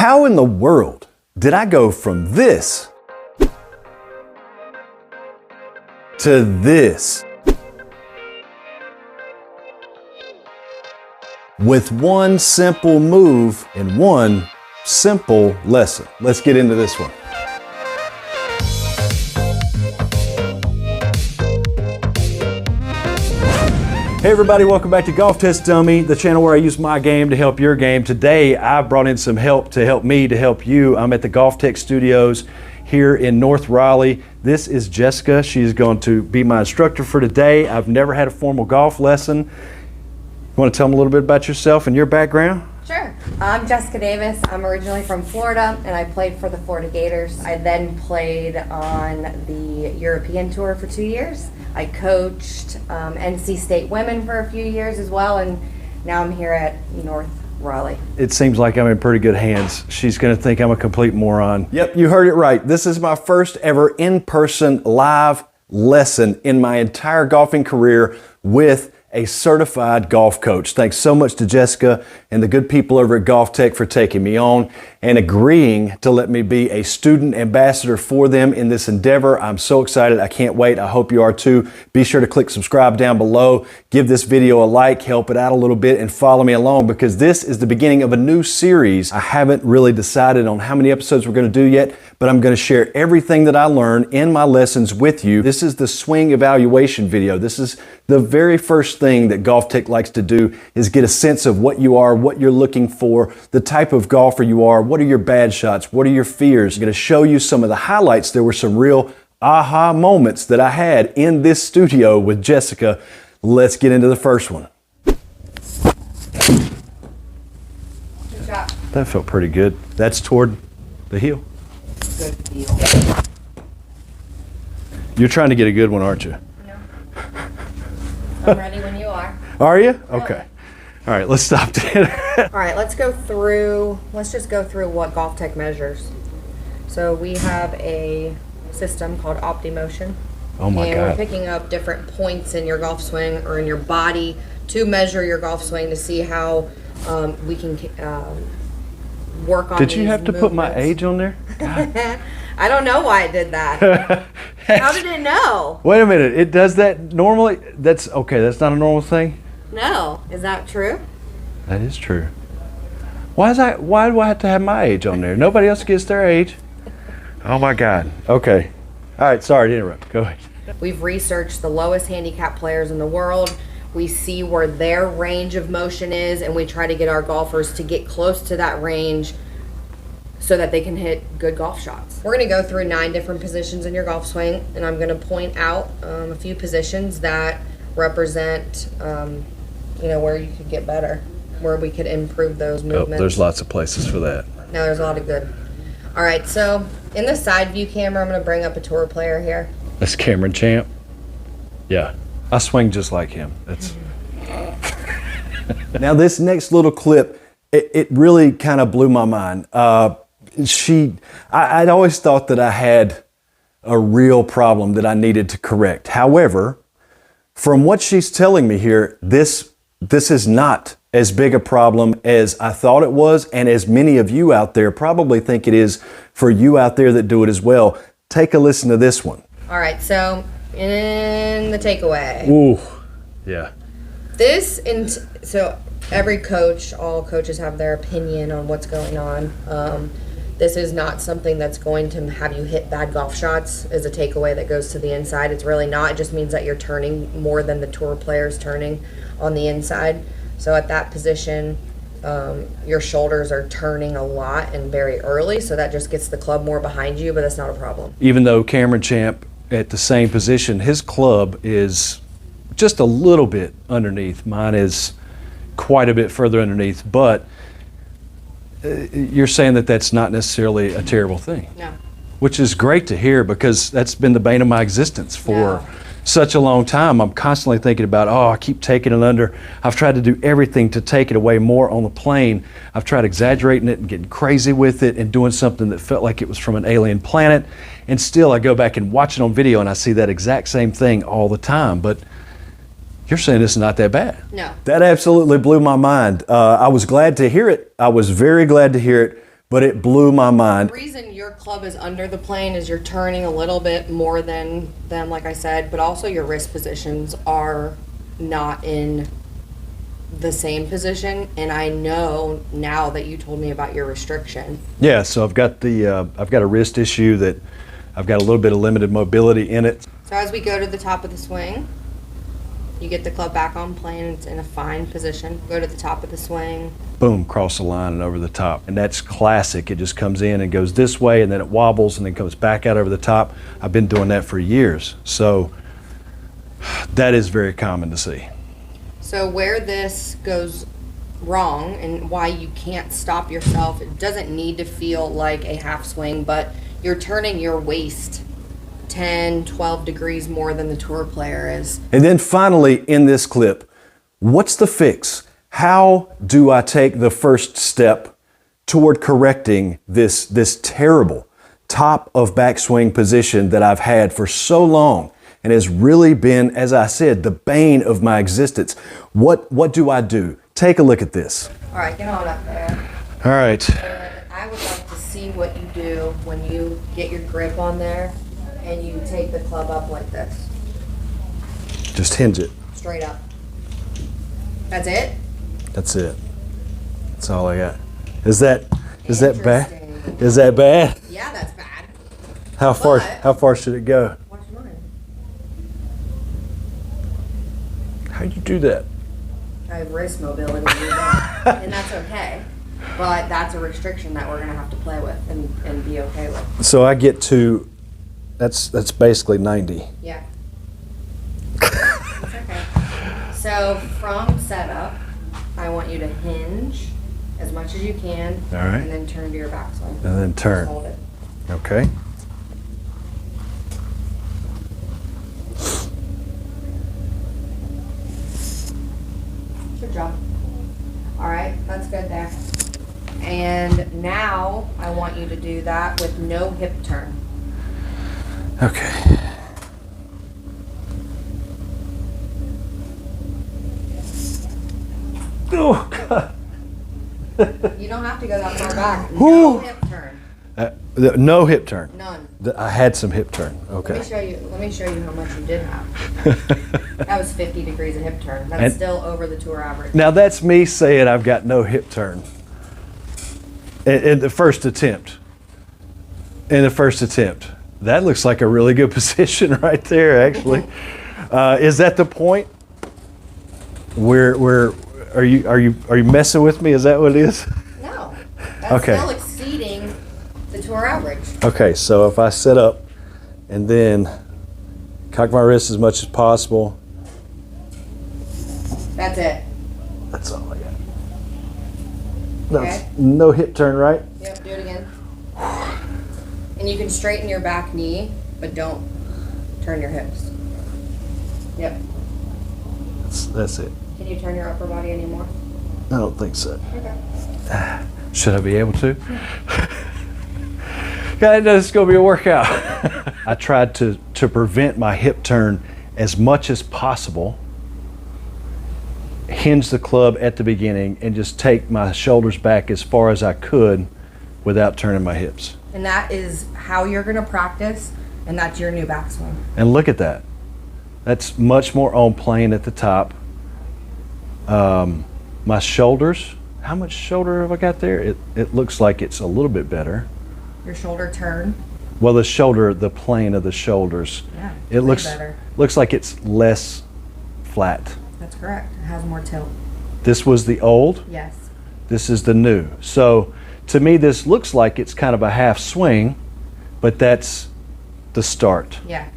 How in the world did I go from this to this with one simple move and one simple lesson? Let's get into this one. Hey everybody, welcome back to Golf Test Dummy, the channel where I use my game to help your game. Today I've brought in some help to help me to help you. I'm at the Golftec studios here in North Raleigh. This is Jessica. She's going to be my instructor for today. I've never had a formal golf lesson. You want to tell them a little bit about yourself and your background? Sure. I'm Jessica Davis. I'm originally from Florida and I played for the Florida Gators. I then played on the European Tour for 2 years. I coached NC State women for a few years as well, and now I'm here at North Raleigh. It seems like I'm in pretty good hands. She's going to think I'm a complete moron. Yep, you heard it right. This is my first ever in-person live lesson in my entire golfing career with a certified golf coach. Thanks so much to Jessica and the good people over at Golftec for taking me on and agreeing to let me be a student ambassador for them in this endeavor. I'm so excited. I can't wait. I hope you are too. Be sure to click subscribe down below. Give this video a like, help it out a little bit, and follow me along because this is the beginning of a new series. I haven't really decided on how many episodes we're going to do yet, but I'm going to share everything that I learn in my lessons with you. This is the swing evaluation video. This is the very first thing that Golftec likes to do is get a sense of what you are, what you're looking for, the type of golfer you are, what are your bad shots, what are your fears. I'm going to show you some of the highlights. There were some real aha moments that I had in this studio with Jessica. Let's get into the first one. Good job. That felt pretty good. That's toward the heel. Good deal. You're trying to get a good one, aren't you? No. I'm ready when you are. Are you? Okay. All right, let's stop there. All right, let's just go through what Golftec measures. So we have a system called OptiMotion. Oh my and God. We're picking up different points in your golf swing or in your body to measure your golf swing to see how we can work on Did you have to movements. put my age on there? I don't know why it did that. How did it know? Wait a minute, it does that normally? That's okay, that's not a normal thing? No. Is that true? That is true. Why do I have to have my age on there? Nobody else gets their age. Oh my God. Okay. All right, sorry to interrupt. Go ahead. We've researched the lowest handicap players in the world. We see where their range of motion is, and we try to get our golfers to get close to that range so that they can hit good golf shots. We're gonna go through 9 different positions in your golf swing, and I'm gonna point out a few positions that represent where you could get better, where we could improve those movements. Oh, there's lots of places for that. No, there's a lot of good. All right, so in the side view camera, I'm gonna bring up a tour player here. That's Cameron Champ. Yeah, I swing just like him. That's. Now this next little clip, it really kind of blew my mind. I'd always thought that I had a real problem that I needed to correct. However, from what she's telling me here, this is not as big a problem as I thought it was, and as many of you out there probably think it is for you out there that do it as well. Take a listen to this one. All right, so in the takeaway. Ooh, yeah. So every coach, all coaches have their opinion on what's going on. This is not something that's going to have you hit bad golf shots as a takeaway that goes to the inside. It's really not. It just means that you're turning more than the tour players turning on the inside. So at that position, your shoulders are turning a lot and very early, so that just gets the club more behind you, but that's not a problem. Even though Cameron Champ at the same position, his club is just a little bit underneath. Mine is quite a bit further underneath, but you're saying that that's not necessarily a terrible thing. No. Which is great to hear because that's been the bane of my existence for such a long time. I'm constantly thinking about, I keep taking it under. I've tried to do everything to take it away more on the plane. I've tried exaggerating it and getting crazy with it and doing something that felt like it was from an alien planet. And still I go back and watch it on video and I see that exact same thing all the time. But You're saying it's not that bad? No. That absolutely blew my mind. I was glad to hear it. I was very glad to hear it. but it blew my mind. The reason your club is under the plane is you're turning a little bit more than them, like I said, but also your wrist positions are not in the same position. And I know now that you told me about your restriction. Yeah, so I've got a wrist issue that I've got a little bit of limited mobility in it. So as we go to the top of the swing, you get the club back on plane, it's in a fine position. Go to the top of the swing. Boom, cross the line and over the top. And that's classic. It just comes in and goes this way and then it wobbles and then comes back out over the top. I've been doing that for years. So that is very common to see. So where this goes wrong and why you can't stop yourself, it doesn't need to feel like a half swing, but you're turning your waist 10, 12 degrees more than the tour player is. And then finally in this clip, what's the fix? How do I take the first step toward correcting this terrible top of backswing position that I've had for so long and has really been, as I said, the bane of my existence? What do I do? Take a look at this. All right, get on up there. All right. And I would like to see what you do when you get your grip on there and you take the club up like this. Just hinge it. Straight up. That's it? That's it. That's all I got. Is that bad? Interesting. Is that bad? Yeah, that's bad. How far should it go? Watch mine. How do you do that? I have wrist mobility, and that's okay. But that's a restriction that we're gonna have to play with and be okay with. So I get to, that's basically 90. Yeah. It's okay. So from setup, I want you to hinge as much as you can. All right. And then turn to your backswing. And then turn. Just hold it. Okay. Good job. All right, that's good there. And now I want you to do that with no hip turn. Okay. Oh, God. You don't have to go that far back. Whew. No hip turn. No hip turn. None. I had some hip turn. Let Okay. me show you how much you did have. That was 50 degrees of hip turn. That's And- still over the tour average. Now that's me saying I've got no hip turn. In the first attempt. That looks like a really good position right there, actually. Is that the point? Where are you messing with me? Is that what it is? No. That's Okay. still exceeding the tour average. Okay, so if I set up and then cock my wrist as much as possible, That's it. that's all I got. That's Okay. no hip turn, right? Yep, do it again. And you can straighten your back knee, but don't turn your hips. Yep. That's it. Can you turn your upper body anymore? I don't think so. Okay. Should I be able to? God, I know it's going to be a workout. I tried to prevent my hip turn as much as possible. Hinge the club at the beginning and just take my shoulders back as far as I could without turning my hips. And that is how you're going to practice, and that's your new backswing. And look at that. That's much more on plane at the top. My shoulders, how much shoulder have I got there? It looks like it's a little bit better. Your shoulder turn. Well, the shoulder, the plane of the shoulders, Yeah, it way better. looks like it's less flat. That's correct. It has more tilt. This was the old, Yes. this is the new. So to me, this looks like it's kind of a half swing, but that's the start. Yeah.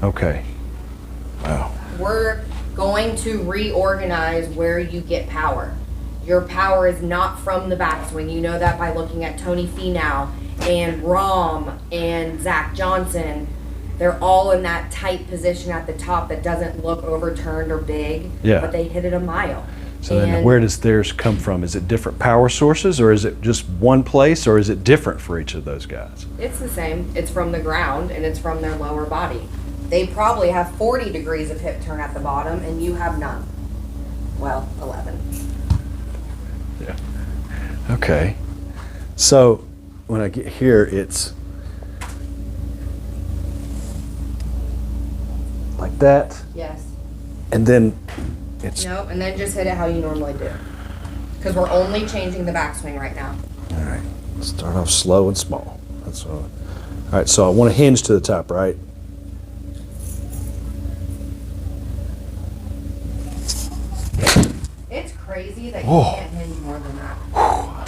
Okay. Wow. We're going to reorganize where you get power. Your power is not from the backswing. You know that by looking at Tony Finau and Rahm and Zach Johnson. They're all in that tight position at the top that doesn't look overturned or big, Yeah. but they hit it a mile. So then And where does theirs come from? Is it different power sources, or is it just one place, or is it different for each of those guys? it's the same. It's from the ground and it's from their lower body. They probably have 40 degrees of hip turn at the bottom and you have none. Well, 11. Yeah. Okay. Okay. So when I get here, it's like that. Yes. And then it's... No, and then just hit it how you normally do. Because we're only changing the backswing right now. All right. Start off slow and small. That's all. All right, so I want to hinge to the top, right? It's crazy that you can't hinge more than that.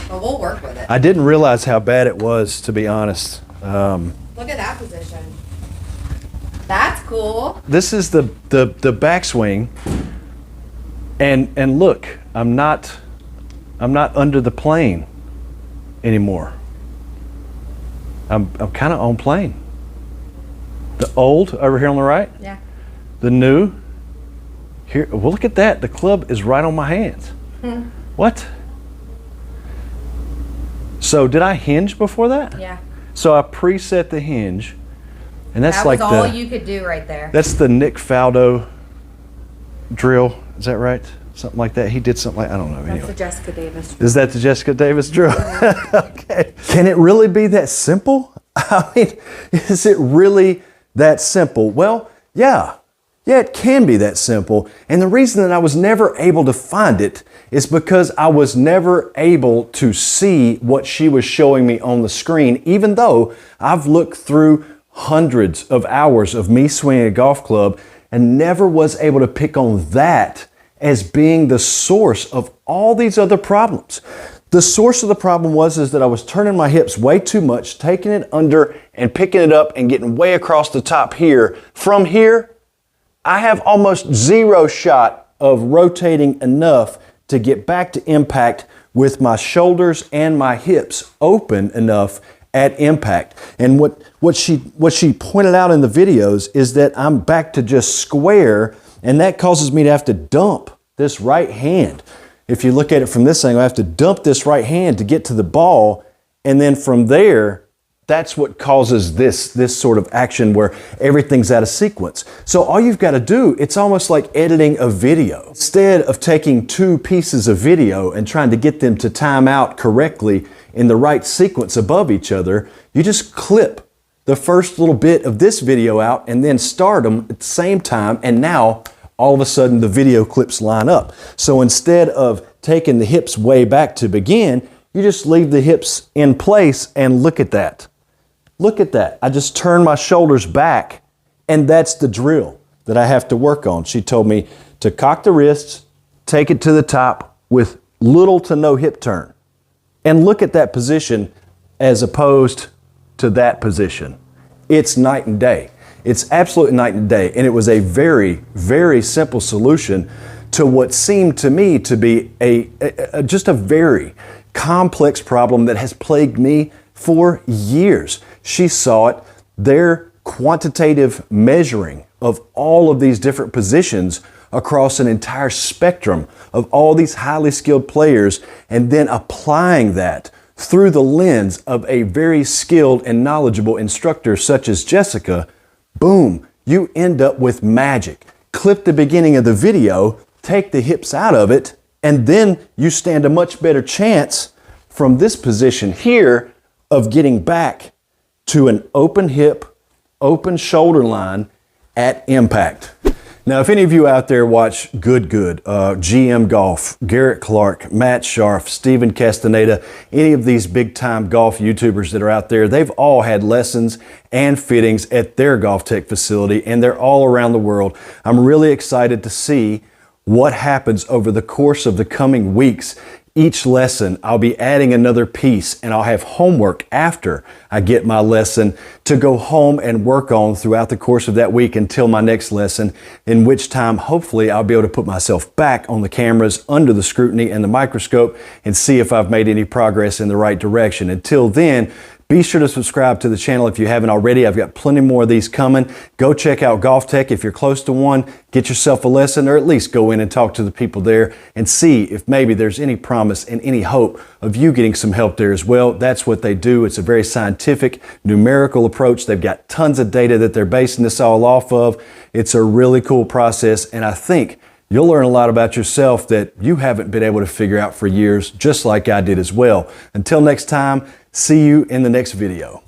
But we'll work with it. I didn't realize how bad it was, to be honest. Look at that position. That's cool. This is the backswing, and look, I'm not under the plane anymore. I'm kind of on plane. The old over here on the right. Yeah. The new here. Well, look at that. The club is right on my hands. What? So did I hinge before that? Yeah. So I preset the hinge, and that's That like was all you could do right there. That's the Nick Faldo drill. Is that right? Something like that. He did something like, I don't know. That's Anyway. the Jessica Davis drill. Is that the Jessica Davis drill? Okay. Can it really be that simple? I mean, is it really that simple? Well, yeah. Yeah, it can be that simple. And the reason that I was never able to find it is because I was never able to see what she was showing me on the screen, even though I've looked through hundreds of hours of me swinging a golf club and never was able to pick on that as being the source of all these other problems. The source of the problem is that I was turning my hips way too much, taking it under and picking it up and getting way across the top here. From here, I have almost zero shot of rotating enough to get back to impact with my shoulders and my hips open enough at impact. And what she pointed out in the videos is that I'm back to just square, and that causes me to have to dump this right hand. If you look at it from this angle, I have to dump this right hand to get to the ball, and then from there, that's what causes this sort of action where everything's out of sequence. So all you've got to do, it's almost like editing a video. Instead of taking two pieces of video and trying to get them to time out correctly in the right sequence above each other, you just clip the first little bit of this video out and then start them at the same time, and now all of a sudden the video clips line up. So instead of taking the hips way back to begin, you just leave the hips in place, and look at that. Look at that. I just turn my shoulders back, and that's the drill that I have to work on. She told me to cock the wrists, take it to the top with little to no hip turn. And look at that position as opposed to that position. It's night and day. It's absolutely night and day. And it was a very, very simple solution to what seemed to me to be just a very complex problem that has plagued me for years. She saw it. Their quantitative measuring of all of these different positions across an entire spectrum of all these highly skilled players, and then applying that through the lens of a very skilled and knowledgeable instructor such as Jessica, boom, you end up with magic. Clip the beginning of the video, take the hips out of it, and then you stand a much better chance from this position here of getting back to an open hip, open shoulder line at impact. Now, if any of you out there watch GM Golf, Garrett Clark, Matt Scharf, Stephen Castaneda, any of these big time golf YouTubers that are out there, they've all had lessons and fittings at their GolfTec facility, and they're all around the world. I'm really excited to see what happens over the course of the coming weeks. Each lesson, I'll be adding another piece, and I'll have homework after I get my lesson to go home and work on throughout the course of that week until my next lesson, in which time, hopefully, I'll be able to put myself back on the cameras under the scrutiny and the microscope and see if I've made any progress in the right direction. Until then, be sure to subscribe to the channel if you haven't already. I've got plenty more of these coming. Go check out GolfTec if you're close to one. Get yourself a lesson, or at least go in and talk to the people there and see if maybe there's any promise and any hope of you getting some help there as well. That's what they do. It's a very scientific, numerical approach. They've got tons of data that they're basing this all off of. It's a really cool process, and I think You'll learn a lot about yourself that you haven't been able to figure out for years, just like I did as well. Until next time, see you in the next video.